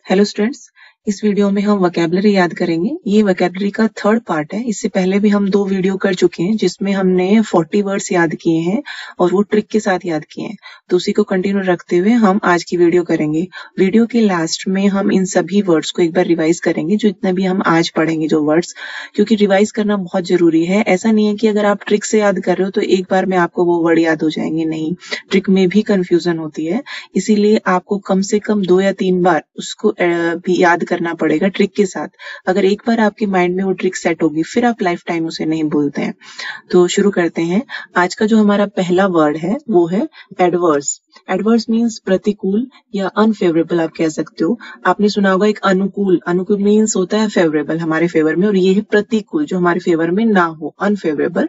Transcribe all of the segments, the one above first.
Hello students, इस video में हम वोकैबुलरी याद करेंगे। ये वोकैबुलरी का थर्ड पार्ट है। इससे पहले भी हम 2 वीडियो कर चुके हैं जिसमें हमने 40 वर्ड्स याद किए हैं और वो ट्रिक के साथ याद किए हैं। तो उसी को कंटिन्यू रखते हुए हम आज की वीडियो करेंगे। वीडियो के लास्ट में हम इन सभी वर्ड्स को एक बार रिवाइज करेंगे, जो इतना भी हम आज पढ़ेंगे जो वर्ड्स, क्योंकि रिवाइज करना बहुत जरूरी है। ऐसा नहीं है कि अगर आप ट्रिक से याद कर रहे हो तो एक बार में आपको वो वर्ड याद हो जाएंगे, नहीं, ट्रिक में भी कंफ्यूजन होती है। इसीलिए आपको कम से कम 2 या 3 बार उसको भी याद करना पड़ेगा ट्रिक के साथ। अगर एक बार आपके माइंड में वो ट्रिक सेट होगी फिर आप लाइफ टाइम उसे नहीं भूलते हैं। तो शुरू करते हैं। आज का जो हमारा पहला वर्ड है वो है एडवर्स। एडवर्स मीन्स प्रतिकूल या अनफेवरेबल आप कह सकते हो। आपने सुना होगा एक अनुकूल, अनुकूल मीन्स होता है फेवरेबल, हमारे फेवर में, और ये है प्रतिकूल जो हमारे फेवर में ना हो, अनफेवरेबल।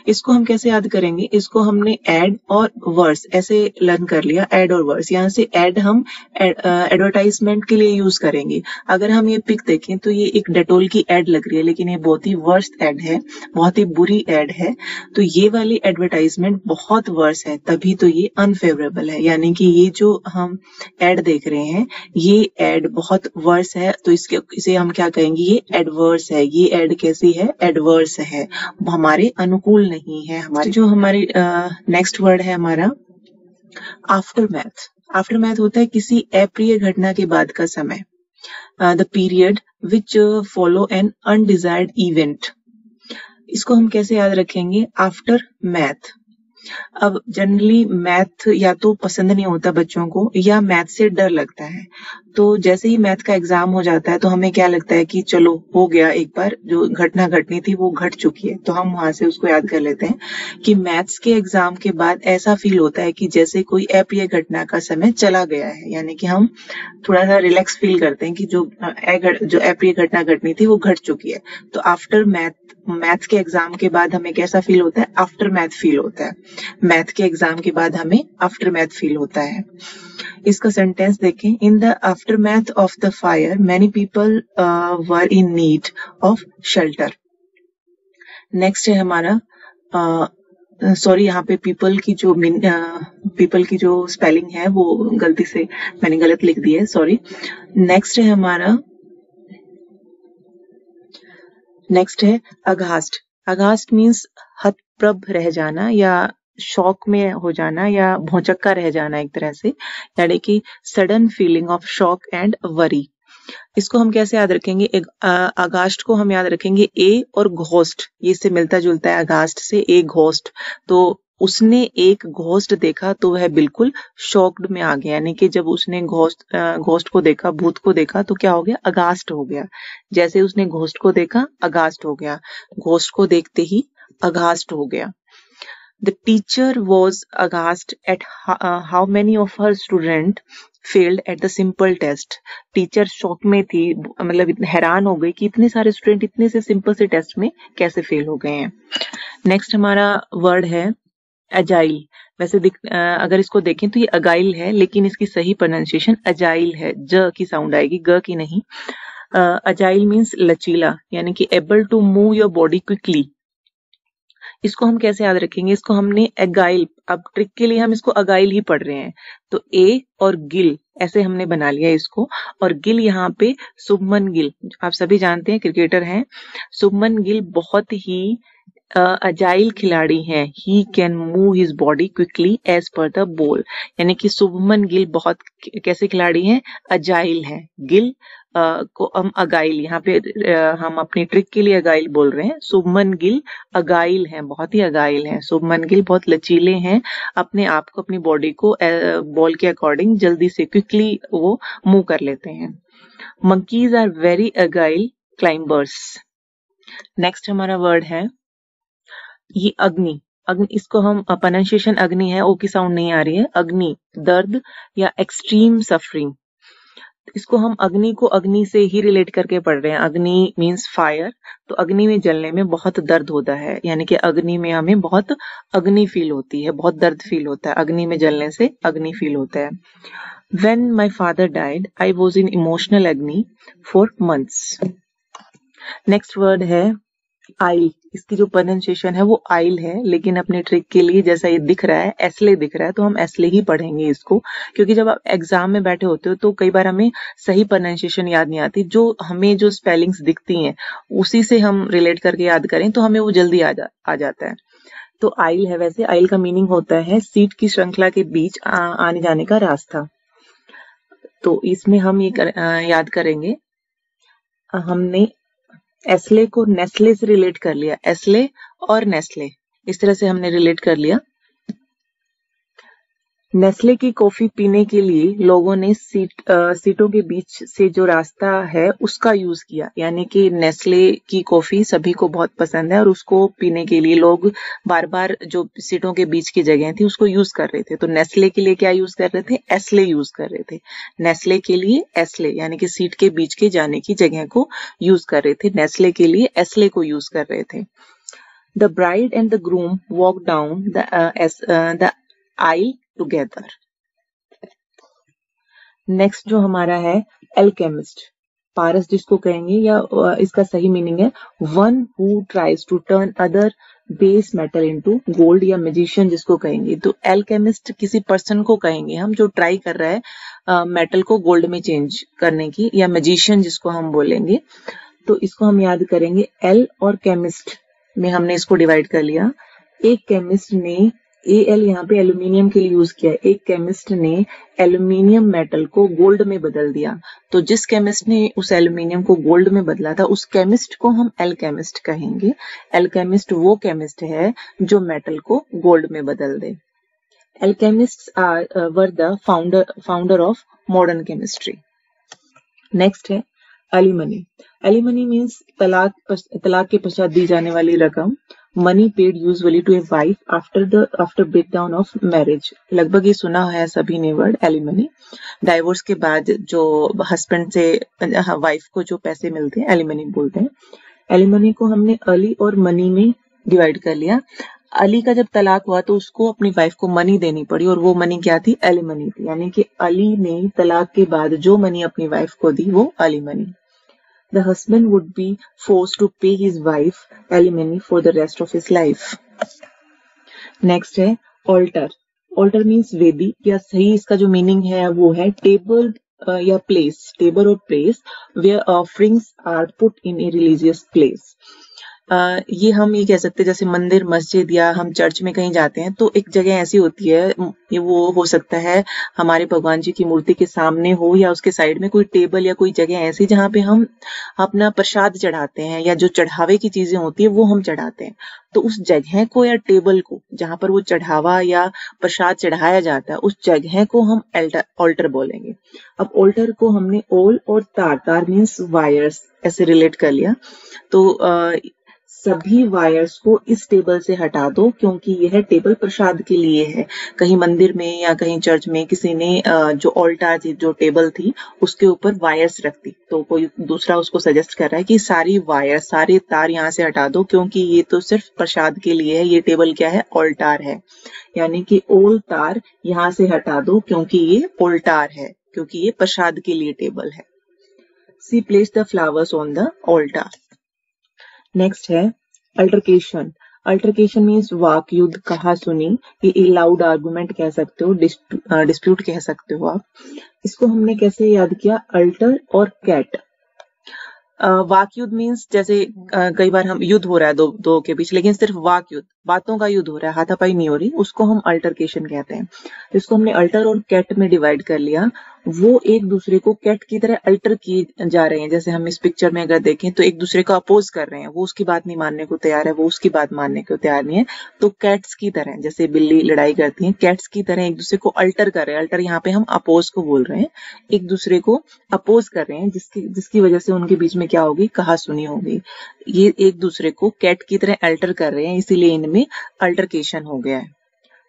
इसको हम कैसे याद करेंगे? इसको हमने एड और वर्स ऐसे लर्न कर लिया, एड और वर्स। यहाँ से एड हम एडवर्टाइजमेंट के लिए यूज करेंगे। अगर हम ये पिक देखें तो ये एक डेटोल की एड लग रही है, लेकिन ये बहुत ही वर्स्ट एड है, बहुत ही बुरी एड है। तो ये वाली एडवर्टाइजमेंट बहुत वर्स है, तभी तो ये अनफेवरेबल है। यानी कि ये जो हम एड देख रहे हैं ये एड बहुत वर्स है, तो इसे हम क्या कहेंगे? ये एडवर्स है। ये एड कैसी है? एडवर्स है, हमारे अनुकूल नहीं है। हमारे जो हमारी नेक्स्ट वर्ड है हमारा आफ्टरमैथ। आफ्टरमैथ होता है किसी अप्रिय घटना के बाद का समय, the period which follow an undesired event. इसको हम कैसे याद रखेंगे? Aftermath. अब जनरली मैथ या तो पसंद नहीं होता बच्चों को या मैथ से डर लगता है। तो जैसे ही मैथ का एग्जाम हो जाता है तो हमें क्या लगता है कि चलो हो गया, एक बार जो घटना घटनी थी वो घट चुकी है, तो हम वहां से उसको याद कर लेते हैं कि मैथ्स के एग्जाम के बाद ऐसा फील होता है कि जैसे कोई अप्रिय घटना का समय चला गया है। यानी कि हम थोड़ा सा रिलैक्स फील करते हैं कि जो अप्रिय घटना घटनी थी वो घट चुकी है। तो आफ्टर मैथ के एग्जाम के बाद हमें कैसा फील होता है? आफ्टर मैथ फील होता है। मैथ के एग्जाम के बाद हमें आफ्टर मैथ फील होता है। इसका सेंटेंस देखें। In the aftermath of the fire many people were in need of shelter. Next है हमारा सॉरी, यहाँ पे पीपल की जो स्पेलिंग है वो गलती से मैंने गलत लिख दी है, सॉरी। नेक्स्ट है हमारा अगास्ट। अगास्ट मीन्स हतप्रभ रह जाना या शॉक में हो जाना या भौचक्का रह जाना एक तरह से, यानी कि sudden feeling of shock and worry. इसको हम कैसे याद रखेंगे? अगास्ट को हम याद रखेंगे ए और घोस्ट, ये इससे मिलता जुलता है अगास्ट से, ए घोस्ट। तो उसने एक घोस्ट देखा तो वह बिल्कुल शॉक्ड में आ गया, यानी कि जब उसने घोस्ट को देखा, भूत को देखा, तो क्या हो गया? अगास्ट हो गया। जैसे उसने घोस्ट को देखा अगास्ट हो गया, घोस्ट को देखते ही अगास्ट हो गया। The teacher was aghast at how many of her students failed at the simple test. Teacher shock में थी, मतलब हैरान हो गई कि इतने सारे स्टूडेंट इतने से सिंपल से टेस्ट में कैसे फेल हो गए हैं। नेक्स्ट हमारा वर्ड है अजाइल। वैसे अगर इसको देखें तो ये अगाइल है, लेकिन इसकी सही प्रोनाउंसिएशन अजाइल है, ज की साउंड आएगी, ग की नहीं। अजाइल मीन्स लचीला, यानी कि able to move your body quickly. इसको हम कैसे याद रखेंगे? इसको हमने अगाइल, अब ट्रिक के लिए हम इसको अगाइल ही पढ़ रहे हैं, तो ए और गिल ऐसे हमने बना लिया इसको। और गिल यहाँ पे शुभमन गिल, आप सभी जानते हैं क्रिकेटर हैं, शुभमन गिल बहुत ही अजाइल खिलाड़ी हैं। He can move his body quickly as per the ball, यानी कि शुभमन गिल बहुत कैसे खिलाड़ी हैं? अजाइल हैं। गिल को हम अगाइल, यहाँ पे हम अपनी ट्रिक के लिए अगाइल बोल रहे हैं। शुभमन गिल अगाइल हैं, बहुत ही अगाइल हैं। शुभमन गिल बहुत लचीले हैं, अपने आप को, अपनी बॉडी को बॉल के अकॉर्डिंग जल्दी से क्विकली वो मूव कर लेते हैं। Monkeys are very agile climbers. Next हमारा वर्ड है ये अग्नि। अग्नि, इसको हम प्रोनाउंसिएशन अग्नि है, ओ की साउंड नहीं आ रही है। अग्नि, दर्द या एक्सट्रीम सफरिंग। इसको हम अग्नि को अग्नि से ही रिलेट करके पढ़ रहे हैं। अग्नि मीन्स फायर, तो अग्नि में जलने में बहुत दर्द होता है, यानी कि अग्नि में हमें बहुत अग्नि फील होती है, बहुत दर्द फील होता है। अग्नि में जलने से अग्नि फील होता है। When my father died, I was in emotional agony for months. Next word है आइल, इसकी जो प्रोनाउंसिएशन है वो आइल है, लेकिन अपने ट्रिक के लिए जैसा ये दिख रहा है एस्ले दिख रहा है, तो हम एस्ले ही पढ़ेंगे इसको, क्योंकि जब आप एग्जाम में बैठे होते हो तो कई बार हमें सही प्रोनाउंसिएशन याद नहीं आती, जो हमें जो स्पेलिंग्स दिखती हैं उसी से हम रिलेट करके याद करें तो हमें वो जल्दी आ जाता है। तो आइल है, वैसे आइल का मीनिंग होता है सीट की श्रृंखला के बीच आने जाने का रास्ता। तो इसमें हम ये याद करेंगे, हमने एस्ले को नेस्ले से रिलेट कर लिया, एस्ले और नेस्ले इस तरह से हमने रिलेट कर लिया। नेस्ले की कॉफी पीने के लिए लोगों ने सीटों के बीच से जो रास्ता है उसका यूज किया, यानी कि नेस्ले की कॉफी सभी को बहुत पसंद है और उसको पीने के लिए लोग बार बार जो सीटों के बीच की जगह थी उसको यूज कर रहे थे। तो नेस्ले के लिए क्या यूज कर रहे थे, एस्ले यूज कर रहे थे। नेस्ले के लिए एस्ले यानी कि सीट के बीच के जाने की जगह को यूज कर रहे थे, नेस्ले के लिए एस्ले को यूज कर रहे थे। The bride and the groom walk down the aisle together. Next जो हमारा है एल्केमिस्ट, पारस जिसको कहेंगे, या इसका सही मीनिंग है one who tries to turn other base metal into gold, या मैजिशियन जिसको कहेंगे। तो एल्केमिस्ट किसी पर्सन को कहेंगे हम जो ट्राई कर रहा है मेटल को गोल्ड में चेंज करने की, या मैजिशियन जिसको हम बोलेंगे। तो इसको हम याद करेंगे, एल और केमिस्ट में हमने इसको डिवाइड कर लिया। एक केमिस्ट ने एल यहाँ पे एल्यूमिनियम के लिए यूज किया, एक केमिस्ट ने एल्यूमिनियम मेटल को गोल्ड में बदल दिया। तो जिस केमिस्ट ने उस एल्यूमिनियम को गोल्ड में बदला था उस केमिस्ट को हम एल्केमिस्ट कहेंगे। एल्केमिस्ट वो केमिस्ट है जो मेटल को गोल्ड में बदल दे। Alchemists were the founder of modern chemistry. Next है एलिमनी। एलिमनी मीन्स तलाक के पश्चात दी जाने वाली रकम, money paid usually to a wife after breakdown of marriage. लगभग ये सुना है सभी ने वर्ड एलिमनी। डाइवोर्स के बाद जो हस्बैंड से वाइफ को जो पैसे मिलते हैं एलिमनी बोलते हैं। एलिमनी को हमने अली और मनी में डिवाइड कर लिया। अली का जब तलाक हुआ तो उसको अपनी वाइफ को मनी देनी पड़ी, और वो मनी क्या थी, एलिमनी थी, यानी कि अली ने तलाक के बाद जो मनी अपनी वाइफ को दी वो alimony. The husband would be forced to pay his wife alimony for the rest of his life. Next है altar. Altar means वेदी, या सही इसका जो मीनिंग है वो है टेबल या प्लेस, टेबल और place where offerings are put in a religious place. ये हम ये कह सकते हैं जैसे मंदिर, मस्जिद या हम चर्च में कहीं जाते हैं तो एक जगह ऐसी होती है, ये वो हो सकता है हमारे भगवान जी की मूर्ति के सामने हो या उसके साइड में कोई टेबल या कोई जगह ऐसी जहाँ पे हम अपना प्रसाद चढ़ाते हैं या जो चढ़ावे की चीजें होती है वो हम चढ़ाते हैं। तो उस जगह को या टेबल को जहाँ पर वो चढ़ावा या प्रसाद चढ़ाया जाता है उस जगह को हम ऑल्टर बोलेंगे। अब ऑल्टर को हमने ओल और तार मीन्स वायर्स ऐसे रिलेट कर लिया। तो सभी वायर्स को इस टेबल से हटा दो, क्योंकि यह टेबल प्रसाद के लिए है। कहीं मंदिर में या कहीं चर्च में किसी ने जो ऑल्टार थी, जो टेबल थी, उसके ऊपर वायर्स रख दी, तो कोई दूसरा उसको सजेस्ट कर रहा है कि सारी वायर, सारे तार यहाँ से हटा दो, क्योंकि ये तो सिर्फ प्रसाद के लिए है, ये टेबल क्या है, ऑल्टार है। यानी कि ओल तार यहाँ से हटा दो क्योंकि ये ऑल्टार है, क्योंकि ये प्रसाद के लिए टेबल है। See place the flowers on the altar. Next है अल्टरकेशन। अल्टरकेशन मीन्स वाक युद्ध, कहा सुनी, ये लाउड आर्गुमेंट कह सकते हो, डिस्प्यूट कह सकते हो आप। इसको हमने कैसे याद किया, अल्टर और कैट। वाक युद्ध मीन्स जैसे कई बार हम युद्ध हो रहा है दो के बीच, लेकिन सिर्फ वाक युद्ध, बातों का युद्ध हो रहा है, हाथापाई नहीं हो रही, उसको हम अल्टरकेशन कहते हैं। इसको हमने अल्टर और कैट में डिवाइड कर लिया। वो एक दूसरे को कैट की तरह अल्टर किए जा रहे हैं, जैसे हम इस पिक्चर में अगर देखें तो एक दूसरे को अपोज कर रहे हैं, वो उसकी बात नहीं मानने को तैयार है, वो उसकी बात मानने को तैयार नहीं है। तो कैट्स की तरह, जैसे बिल्ली लड़ाई करती है, कैट्स की तरह एक दूसरे को अल्टर कर रहे हैं। अल्टर यहाँ पे हम अपोज को बोल रहे हैं, एक दूसरे को अपोज कर रहे हैं, जिसकी वजह से उनके बीच में क्या होगी, कहा सुनी होगी। ये एक दूसरे को कैट की तरह अल्टर कर रहे हैं, इसीलिए इनमें अल्टरकेशन हो गया है।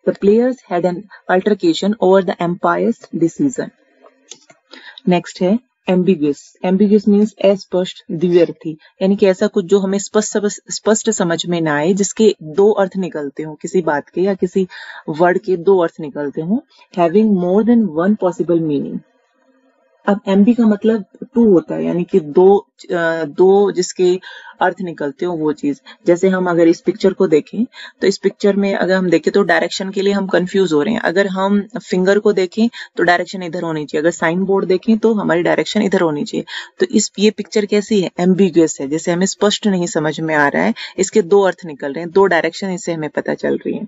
The players had an altercation over the empire's decision. Next है एम्बिग्यूस। एम्बिग्यूस मीन्स अस्पष्ट, द्विअर्थी, यानी कि ऐसा कुछ जो हमें स्पष्ट समझ में ना आए, जिसके दो अर्थ निकलते हो, किसी बात के या किसी वर्ड के दो अर्थ निकलते हो। Having more than one possible meaning. अब एमबी का मतलब टू होता है, यानी कि दो जिसके अर्थ निकलते हो वो चीज। जैसे हम अगर इस पिक्चर को देखें तो इस पिक्चर में अगर हम देखें तो डायरेक्शन के लिए हम कंफ्यूज हो रहे हैं। अगर हम फिंगर को देखें तो डायरेक्शन इधर होनी चाहिए, अगर साइन बोर्ड देखें तो हमारी डायरेक्शन इधर होनी चाहिए। तो ये पिक्चर कैसी है, एम्बिगुअस है, जैसे हमें स्पष्ट नहीं समझ में आ रहा है, इसके दो अर्थ निकल रहे हैं, दो डायरेक्शन इससे हमें पता चल रही है।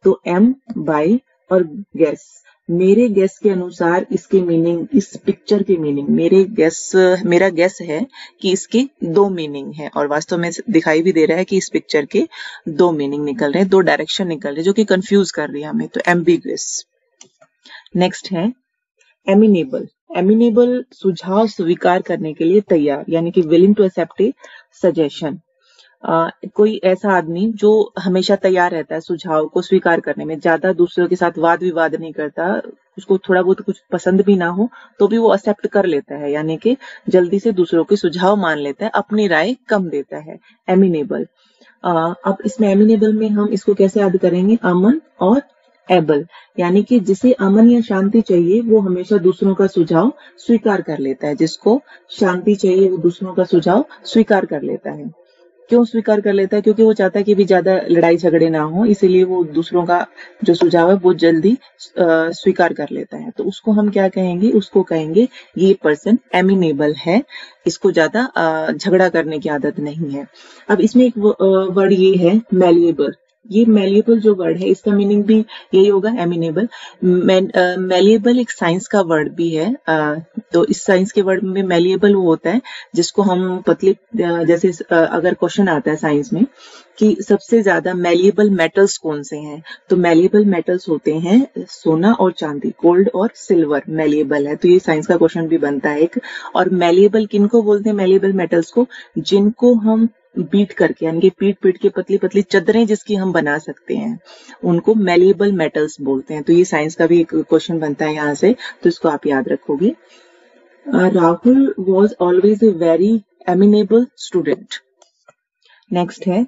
तो एम, बाई और गैस, मेरे गैस के अनुसार इसके मीनिंग, इस पिक्चर के मीनिंग, मेरा गैस है कि इसके दो मीनिंग है, और वास्तव में दिखाई भी दे रहा है कि इस पिक्चर के दो मीनिंग निकल रहे हैं, दो डायरेक्शन निकल रहे हैं जो कि कंफ्यूज कर रही है हमें। तो एम्बिगुअस। नेक्स्ट है एमिनेबल। एमिनेबल सुझाव स्वीकार करने के लिए तैयार, यानी कि willing to accept a suggestion. कोई ऐसा आदमी जो हमेशा तैयार रहता है सुझाव को स्वीकार करने में, ज्यादा दूसरों के साथ वाद विवाद नहीं करता, उसको थोड़ा बहुत कुछ पसंद भी ना हो तो भी वो एक्सेप्ट कर लेता है, यानी कि जल्दी से दूसरों के सुझाव मान लेता है, अपनी राय कम देता है, एमिनेबल। अब इसमें एमिनेबल में हम इसको कैसे याद करेंगे, अमन और एबल, यानी कि जिसे अमन या शांति चाहिए वो हमेशा दूसरों का सुझाव स्वीकार कर लेता है, जिसको शांति चाहिए वो दूसरों का सुझाव स्वीकार कर लेता है। क्यों स्वीकार कर लेता है, क्योंकि वो चाहता है कि भी ज्यादा लड़ाई झगड़े ना हो, इसीलिए वो दूसरों का जो सुझाव है वो जल्दी स्वीकार कर लेता है। तो उसको हम क्या कहेंगे, उसको कहेंगे ये पर्सन एमिनेबल है, इसको ज्यादा झगड़ा करने की आदत नहीं है। अब इसमें एक वर्ड ये है मैलिएबल। ये मैलिएबल जो वर्ड है इसका मीनिंग भी यही होगा, एमिनेबल। मैलिएबल एक साइंस का वर्ड भी है। तो इस साइंस के वर्ड में मैलिएबल वो होता है जिसको हम जैसे अगर क्वेश्चन आता है साइंस में कि सबसे ज्यादा मैलिएबल मेटल्स कौन से हैं, तो मैलिएबल मेटल्स होते हैं सोना और चांदी, गोल्ड और सिल्वर मैलिएबल है। तो ये साइंस का क्वेश्चन भी बनता है एक। और मैलिएबल किनको बोलते हैं, मैलिएबल मेटल्स को, जिनको हम बीट करके, यानी कि पीट पीट के पतली पतली चादरें जिसकी हम बना सकते हैं, उनको मैलिएबल मेटल्स बोलते हैं। तो ये साइंस का भी एक क्वेश्चन बनता है यहाँ से, तो इसको आप याद रखोगे। Rahul was always a very amenable student. Next है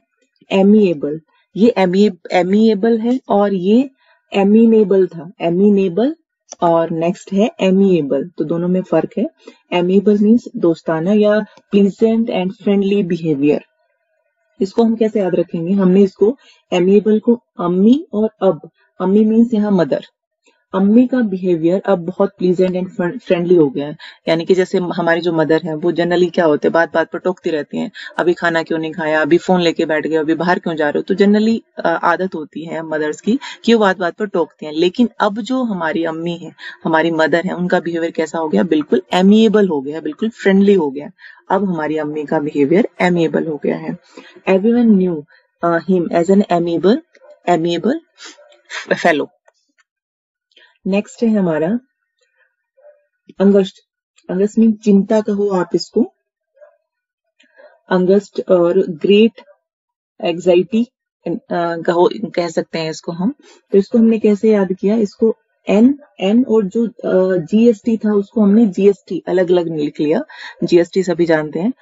एमिएबल। ये एमिएबल है और ये एमिनेबल था, एमिनेबल और नेक्स्ट है एमिएबल, तो दोनों में फर्क है। एमिएबल मीन्स दोस्ताना या प्लीजेंट एंड फ्रेंडली बिहेवियर। इसको हम कैसे याद रखेंगे, हमने इसको एमिएबल को अम्मी और अब, अम्मी मीन्स यहाँ मदर, अम्मी का बिहेवियर अब बहुत प्लीजेंट एंड फ्रेंडली हो गया है। यानी कि जैसे हमारी जो मदर है वो जनरली क्या होते हैं, बात बात पर टोकती रहती हैं, अभी खाना क्यों नहीं खाया, अभी फोन लेके बैठ गए, अभी बाहर क्यों जा रहे हो। तो जनरली आदत होती है मदर्स की कि वो बात बात पर टोकती हैं। लेकिन अब जो हमारी अम्मी है, हमारी मदर है, उनका बिहेवियर कैसा हो गया, बिल्कुल एमिएबल हो गया, बिल्कुल फ्रेंडली हो गया। अब हमारी अम्मी का बिहेवियर एमिएबल हो गया है। Everyone knew him as an amiable fellow. Next है हमारा अंगस्ट। अंगस्ट मीन चिंता कहो आप इसको, अंगस्ट, और ग्रेट एग्जाइटी कहो, कह सकते हैं इसको हम। तो इसको हमने कैसे याद किया, इसको एन और जो जीएसटी था उसको हमने जीएसटी अलग अलग लिख लिया। जीएसटी सभी जानते हैं,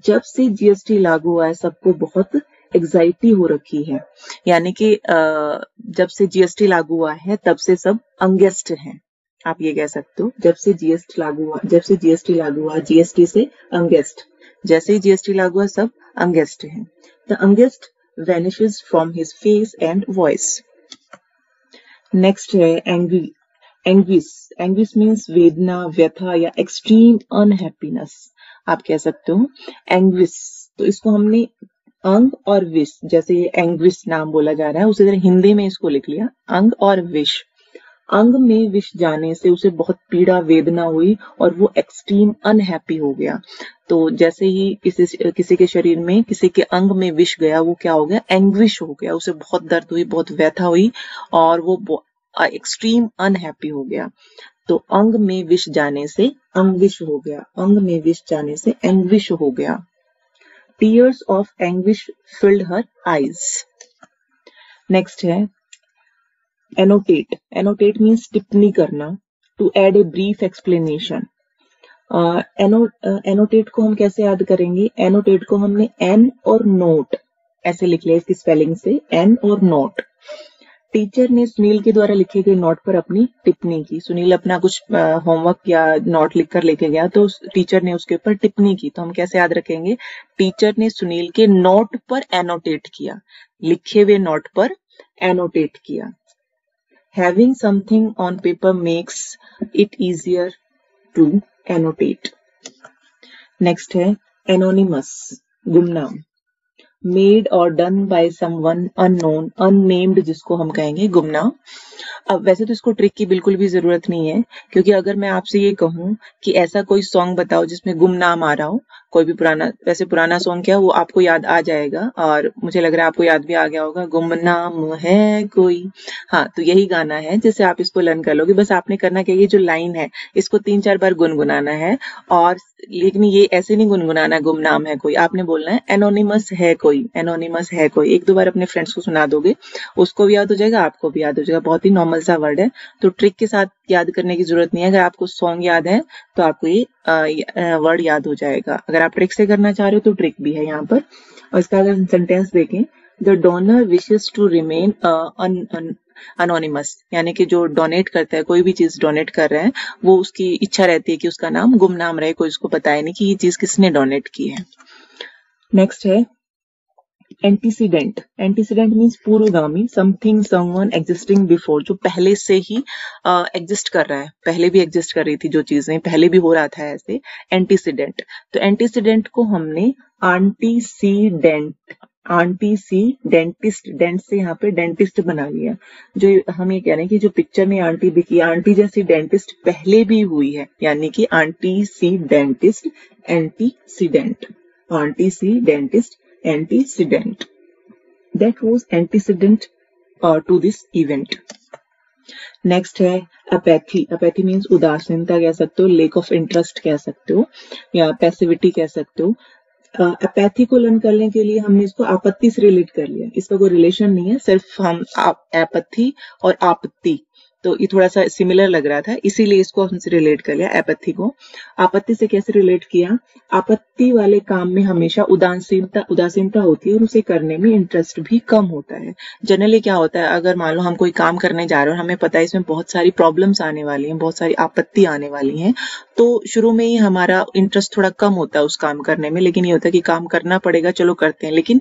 जब से जीएसटी लागू हुआ है सबको बहुत एग्जाइटी हो रखी है, यानी कि जब से जीएसटी लागू हुआ है तब से सब अंगेस्ट हैं, आप ये कह सकते हो। जब से जीएसटी लागू हुआ जीएसटी से अंगेस्ट, जैसे ही जीएसटी लागू हुआ सब अंगेस्ट हैं। The against vanishes from his face and voice. Next है एंग्री, एंग्विस। एंग्विस मीन्स वेदना, व्यथा या एक्सट्रीम अनहैप्पीनेस, आप कह सकते हो एंग्विस। तो इसको हमने अंग और विष, जैसे ये एंग्विस नाम बोला जा रहा है उसी तरह हिंदी में इसको लिख लिया, अंग और विष। अंग में विष जाने से उसे बहुत पीड़ा वेदना हुई और वो एक्सट्रीम अनहैप्पी हो गया। तो जैसे ही किसी के शरीर में, किसी के अंग में विष गया, वो क्या हो गया, एंग्विश हो गया, उसे बहुत दर्द हुई, बहुत व्यथा हुई और वो एक्सट्रीम अनहैप्पी हो गया। तो अंग में विष जाने से अंगविश हो गया, अंग में विष जाने से एंग्विश हो गया। Tears of anguish filled her eyes. Next है annotate. Annotate means टिप्पणी करना, to add a brief explanation. Annotate को हम कैसे याद करेंगे, annotate को हमने n और note ऐसे लिख लिया इसकी स्पेलिंग से, n और note। टीचर ने सुनील के द्वारा लिखे गए नोट पर अपनी टिप्पणी की। सुनील अपना कुछ होमवर्क या नोट लिखकर लेके गया तो टीचर ने उसके ऊपर टिप्पणी की। तो हम कैसे याद रखेंगे? टीचर ने सुनील के नोट पर एनोटेट किया, लिखे हुए नोट पर एनोटेट किया। Having something on paper makes it easier to annotate. Next है anonymous, गुमनाम। Made or done by someone unknown, unnamed जिसको हम कहेंगे गुमनाम। अब वैसे तो इसको ट्रिक की बिल्कुल भी जरूरत नहीं है, क्योंकि अगर मैं आपसे ये कहूं कि ऐसा कोई सॉन्ग बताओ जिसमें गुमनाम आ रहा हो, कोई भी पुराना, वैसे पुराना सॉन्ग क्या वो आपको याद आ जाएगा, और मुझे लग रहा है आपको याद भी आ गया होगा, गुमनाम है कोई। हाँ, तो यही गाना है जिससे आप इसको लर्न कर लोगे। बस आपने करना क्या, ये जो लाइन है इसको 3-4 बार गुनगुनाना है, और लेकिन ये ऐसे नहीं गुनगुनाना गुमनाम है कोई, आपने बोलना है एनोनिमस है कोई, एनोनिमस है कोई। 1-2 बार अपने फ्रेंड्स को सुना दोगे, उसको भी याद हो जाएगा, आपको भी याद हो जाएगा। बहुत ही नॉर्मल सा वर्ड है, तो ट्रिक के साथ याद करने की जरूरत नहीं है। अगर आपको सॉन्ग याद है तो आपको ये वर्ड याद हो जाएगा। अगर आप ट्रिक से करना चाह रहे हो तो ट्रिक भी है यहाँ पर। और इसका अगर सेंटेंस देखें, the donor wishes to remain anonymous, यानी कि जो डोनेट करता है, कोई भी चीज डोनेट कर रहा है, वो उसकी इच्छा रहती है कि उसका नाम गुमनाम रहे, कोई उसको बताए नहीं कि ये चीज किसने डोनेट की है। नेक्स्ट है एंटीसीडेंट। एंटीसीडेंट मीन्स पूर्वगामी, समथिंग समवन एग्जिस्टिंग बिफोर, जो पहले से ही एग्जिस्ट कर रहा है, पहले भी एग्जिस्ट कर रही थी जो चीजें, पहले भी हो रहा था ऐसे, एंटीसीडेंट। तो एंटीसीडेंट को हमने आंटीसीडेंट, आंटीसीडेंटिस्ट, डेंट से यहाँ पे डेंटिस्ट बना लिया। जो हम ये कह रहे हैं कि जो पिक्चर में आंटी दिखी, आंटी जैसी डेंटिस्ट पहले भी हुई है, यानी कि antecedentist, antecedent, antecedentist, antecedent, that was antecedent to this event. Next है apathy. apathy मीन्स उदासीनता कह सकते हो, लेक ऑफ इंटरेस्ट कह सकते हो, या पैसिविटी कह सकते हो। apathy को लर्न करने के लिए हमने इसको आपत्ति से रिलेट कर लिया, इसका कोई रिलेशन नहीं है, सिर्फ हम apathy और आपत्ति, तो ये थोड़ा सा सिमिलर लग रहा था, इसीलिए इसको हमसे रिलेट कर लिया एपैथी को। आपत्ति से कैसे रिलेट किया? आपत्ति वाले काम में हमेशा उदासीनता होती है और उसे करने में इंटरेस्ट भी कम होता है। जनरली क्या होता है, अगर मान लो हम कोई काम करने जा रहे हैं और हमें पता है इसमें बहुत सारी प्रॉब्लम्स आने वाली हैं, बहुत सारी आपत्ति आने वाली हैं, तो शुरू में ही हमारा इंटरेस्ट थोड़ा कम होता है उस काम करने में, लेकिन ये होता है कि काम करना पड़ेगा, चलो करते हैं, लेकिन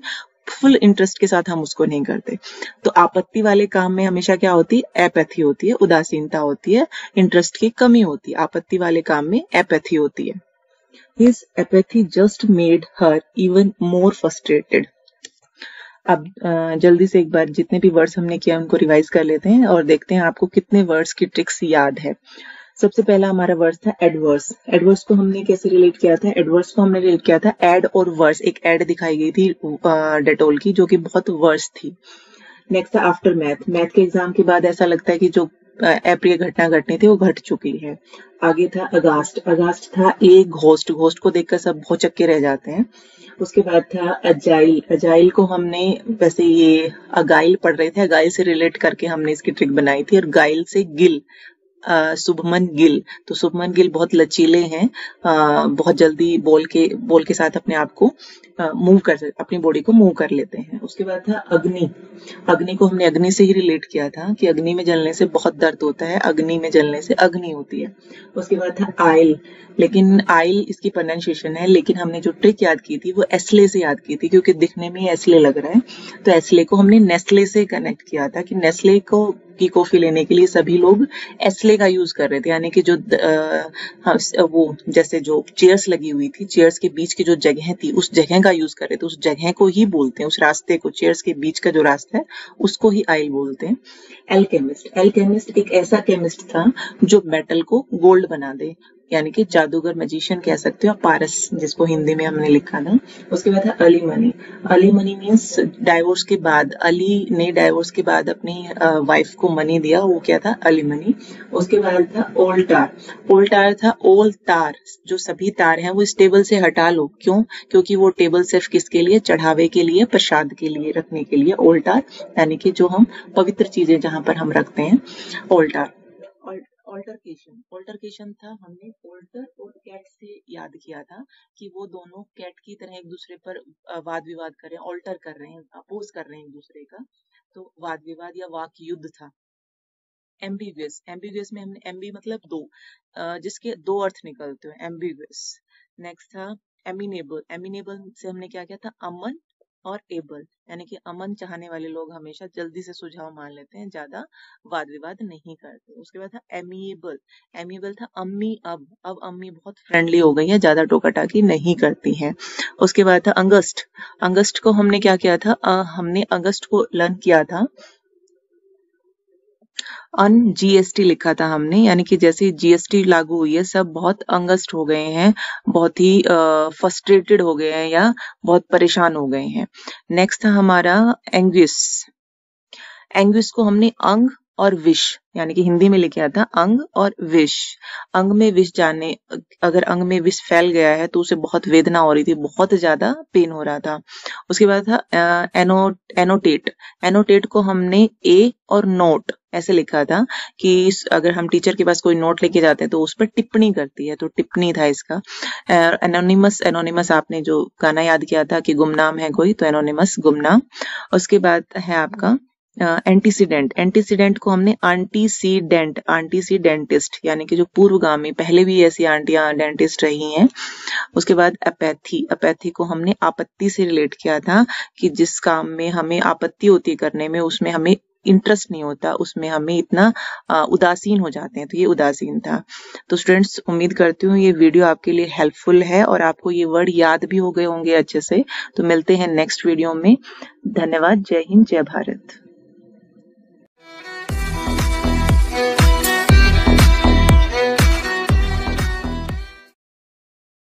फुल इंटरेस्ट के साथ हम उसको नहीं करते। तो आपत्ति वाले काम में हमेशा क्या होती है? एपैथी होती है, उदासीनता होती है, इंटरेस्ट की कमी होती है। आपत्ति वाले काम में एपैथी होती है। His apathy just made her even more frustrated. अब जल्दी से एक बार जितने भी वर्ड्स हमने किया उनको रिवाइज कर लेते हैं और देखते हैं आपको कितने वर्ड्स की ट्रिक्स याद है। सबसे पहला हमारा वर्ड था एडवर्स। एडवर्स को हमने कैसे रिलेट किया था? एडवर्स को हमने रिलेट किया था एड और वर्स। एक एड दिखाई गई थी डेटोल की जो कि बहुत वर्स थी। नेक्स्ट था आफ्टर मैथ। मैथ के एग्जाम के बाद ऐसा लगता है कि जो अप्रिय घटना घटनी थी वो घट चुकी है। आगे था अगास्ट। अगास्ट था ए घोस्ट। घोस्ट को देखकर सब भौचक्के रह जाते हैं। उसके बाद था अजाइल। अजाइल को हमने, वैसे ये अगाइल पढ़ रहे थे, अगाइल से रिलेट करके हमने इसकी ट्रिक बनाई थी। और गाइल से गिल, शुभमन गिल। तो शुभमन गिल बहुत लचीले हैं, बहुत जल्दी बॉल के साथ अपने आप को मूव कर सकते, अपनी बॉडी को मूव कर लेते हैं। उसके बाद था अग्नि। अग्नि को हमने अग्नि से ही रिलेट किया था कि अग्नि में जलने से बहुत दर्द होता है, अग्नि में जलने से अग्नि होती है। उसके बाद था आइल। लेकिन आइल इसकी प्रोनाउंसिएशन है, लेकिन हमने जो ट्रिक याद की थी वो एस्ले से याद की थी, क्योंकि दिखने में एस्ले लग रहा है, तो एस्ले को हमने नेस्ले से कनेक्ट किया था कि नेस्ले को की कॉफी लेने के लिए सभी लोग एस्ले का यूज कर रहे थे, यानी कि जो वो जैसे जो चेयर्स लगी हुई थी, चेयर्स के बीच की जो जगह थी उस जगह का यूज कर रहे थे, उस जगह को ही बोलते हैं, उस रास्ते को, चेयर्स के बीच का जो रास्ता है उसको ही आइल बोलते हैं। एल्केमिस्ट। एल्केमिस्ट एक ऐसा केमिस्ट था जो मेटल को गोल्ड बना दे, यानी कि जादूगर, मैजिशियन कह सकते हो, पारस जिसको हिंदी में हमने लिखा था। उसके बाद था early money. Early money means divorce के बाद, अली ने डाइवोर्स के बाद अपनी वाइफ को मनी दिया, वो क्या था? Early money. उसके बाद था ओल्टार। ओल्टार था ओल तार, जो सभी तार हैं वो इस टेबल से हटा लो। क्यों? क्योंकि वो टेबल सिर्फ किसके लिए? चढ़ावे के लिए, प्रसाद के लिए रखने के लिए। ओल्टार यानी कि जो हम पवित्र चीजें जहां पर हम रखते हैं, ओल्टार। ऑल्टरकेशन। ऑल्टरकेशन था, हमने ऑल्टर और कैट से याद किया था कि वो दोनों कैट की तरह एक दूसरे पर वाद विवाद कर रहे हैं, ऑल्टर कर रहे हैं, अपोज कर रहे हैं एक दूसरे का। तो वाद विवाद या वाक युद्ध था। एम्बिग्युअस, एम्बिग्युअस में हमने एम्बी मतलब दो, जिसके दो अर्थ निकलते हो, एम्बिग्युअस। नेक्स्ट था एमिनेबल, एमिनेबल से हमने क्या किया था, अमन और एबल, यानी कि अमन चाहने वाले लोग हमेशा जल्दी से सुझाव मान लेते हैं, ज्यादा वाद विवाद नहीं करते। उसके बाद था एमिएबल, एमिएबल था अम्मी, अब अम्मी बहुत फ्रेंडली हो गई है, ज्यादा टोका टाकी नहीं करती हैं। उसके बाद था अंगस्ट, अंगस्ट को हमने क्या किया था, हमने अगस्त को लर्न किया था, जीएसटी लिखा था हमने, यानी कि जैसे जीएसटी लागू हुई है सब बहुत अंगस्ट हो गए हैं, बहुत ही फ्रस्ट्रेटेड हो गए हैं या बहुत परेशान हो गए हैं। नेक्स्ट था हमारा एंग्विस, एंग्विस को हमने अंग और विष, यानी कि हिंदी में लिखा था अंग और विष। अंग में विष जाने, अगर अंग में विष फैल गया है तो उसे बहुत वेदना हो रही थी, बहुत ज्यादा पेन हो रहा था। उसके बाद था एनोटेट, एनोटेट को हमने ए और नोट ऐसे लिखा था कि अगर हम टीचर के पास कोई नोट लेके जाते हैं तो उस पर टिप्पणी करती है, तो टिप्पणी था इसका। एनोनिमस, एनोनिमस आपने जो गाना याद किया था कि गुमनाम है कोई, तो एनोनिमस गुमनाम। उसके बाद है आपका एंटीसीडेंट, एंटीसीडेंट को हमने आंटीसीडेंट, आंटीसीडेंटिस्ट, यानी कि जो पूर्वगामी, पहले भी ऐसी आंटियां डेंटिस्ट रही हैं। उसके बाद अपैथी, अपैथी को हमने आपत्ति से रिलेट किया था कि जिस काम में हमें आपत्ति होती है करने में, उसमें हमें इंटरेस्ट नहीं होता, उसमें हमें इतना उदासीन हो जाते हैं, तो ये उदासीन था। तो स्टूडेंट्स, उम्मीद करती हूँ ये वीडियो आपके लिए हेल्पफुल है और आपको ये वर्ड याद भी हो गए होंगे अच्छे से। तो मिलते हैं नेक्स्ट वीडियो में। धन्यवाद। जय हिंद, जय भारत।